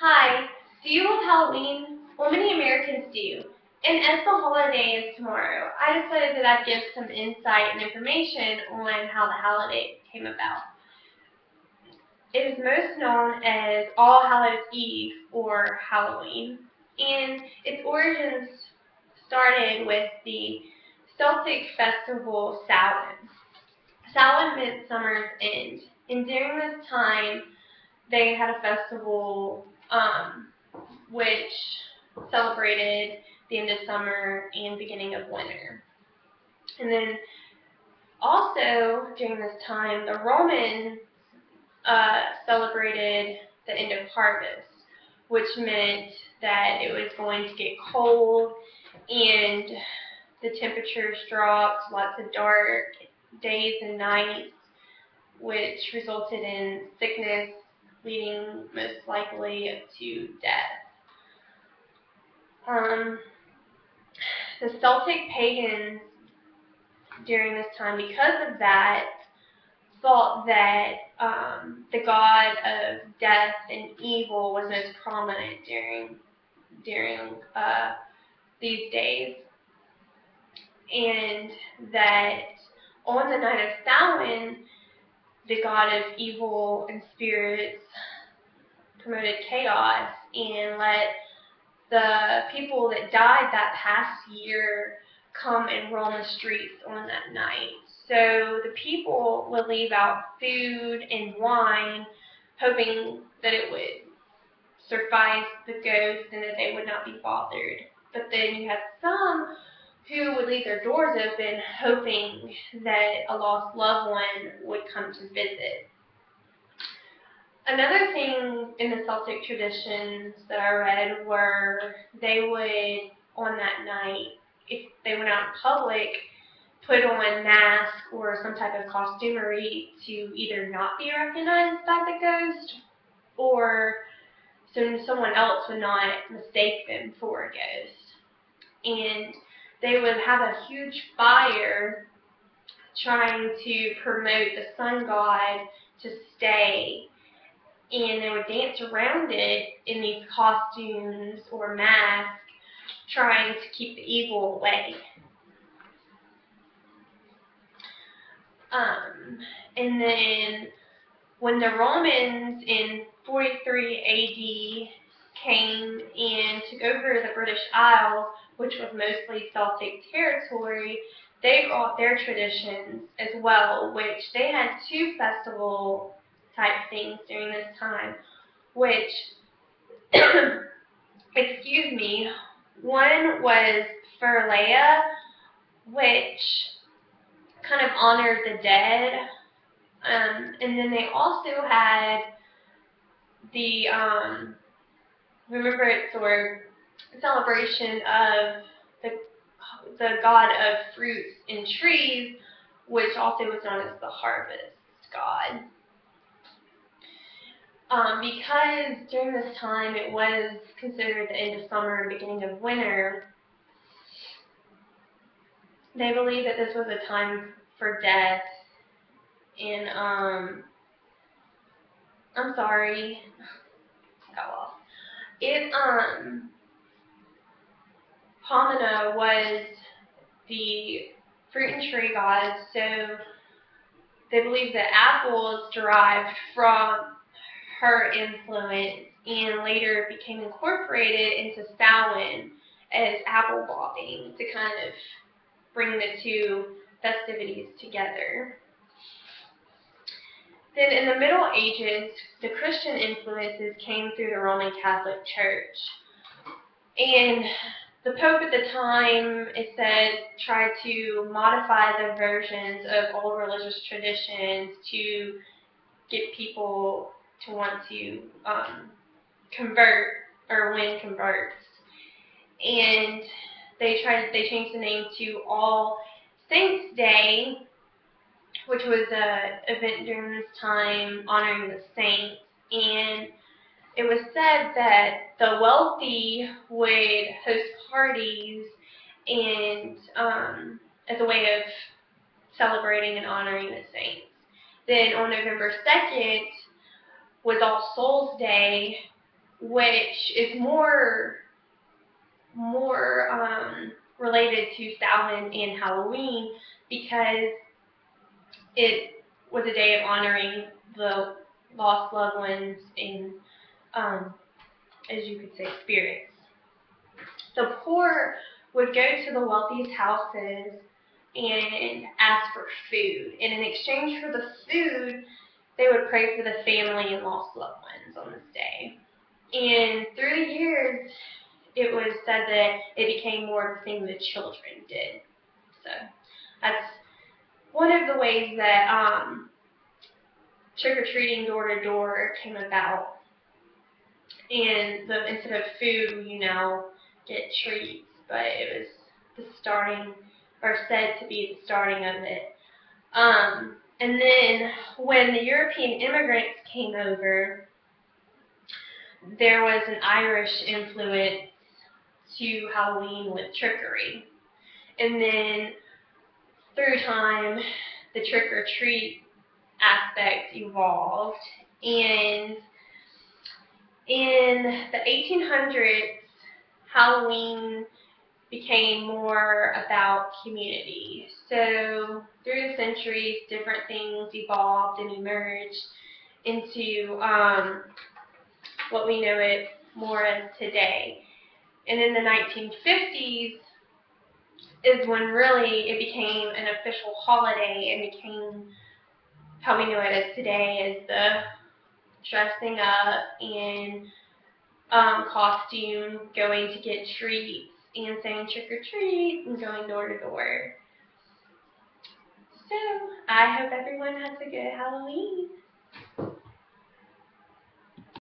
Hi, do you love Halloween? Well, many Americans do. And as the holiday is tomorrow, I decided that I'd give some insight and information on how the holiday came about. It is most known as All Hallows Eve or Halloween, and its origins started with the Celtic festival Samhain. Samhain meant summer's end, and during this time, they had a festival which celebrated the end of summer and beginning of winter. And then also during this time, the Romans celebrated the end of harvest, which meant that it was going to get cold and the temperatures dropped, lots of dark days and nights, which resulted in sickness, leading most likely to death. The Celtic pagans during this time, because of that, thought that the god of death and evil was most prominent during these days, and that on the night of Samhain, the god of evil and spirits promoted chaos and let the people that died that past year come and roam the streets on that night. So the people would leave out food and wine, hoping that it would suffice the ghosts and that they would not be bothered. But then you had some who would leave their doors open, hoping that a lost loved one would come to visit. Another thing in the Celtic traditions that I read were they would, on that night, if they went out in public, put on masks or some type of costumery to either not be recognized by the ghost or so someone else would not mistake them for a ghost. And they would have a huge fire trying to promote the sun god to stay, and they would dance around it in these costumes or masks, trying to keep the evil away. And then when the Romans in 43 AD came and took over the British Isles, which was mostly Celtic territory, they brought their traditions as well, which they had two festival type things during this time, which, excuse me, one was Furlea, which kind of honored the dead, and then they also had the remembrance or celebration of the god of fruits and trees, which also was known as the harvest god. Because during this time it was considered the end of summer and beginning of winter, they believed that this was a time for death. And I'm sorry, got lost. Pomona was the fruit and tree god, so they believe that apples derived from her influence and later became incorporated into Samhain as apple bobbing to kind of bring the two festivities together. Then in the Middle Ages, the Christian influences came through the Roman Catholic Church. And the Pope at the time, it said, tried to modify the versions of old religious traditions to get people to want to convert or win converts. And they changed the name to All Saints Day, which was an event during this time honoring the saints. And it was said that the wealthy would host parties and as a way of celebrating and honoring the saints. Then on November 2nd was All Souls Day, which is more related to Samhain and Halloween because it was a day of honoring the lost loved ones and, as you could say, spirits. The poor would go to the wealthiest houses and ask for food. And in exchange for the food, they would pray for the family and lost loved ones on this day. And through the years, it was said that it became more of a thing the children did. So that's one of the ways that trick-or-treating door-to-door came about. And instead of food, you now get treats, but it was the starting, or said to be the starting of it. And then when the European immigrants came over, there was an Irish influence to Halloween with trickery. And then through time, the trick-or-treat aspect evolved. And in the 1800s, Halloween became more about community. So through the centuries, different things evolved and emerged into what we know it more as today. And in the 1950s is when really it became an official holiday and became how we know it as today, as the dressing up and costume, going to get treats and saying trick or treat and going door to door. So I hope everyone has a good Halloween.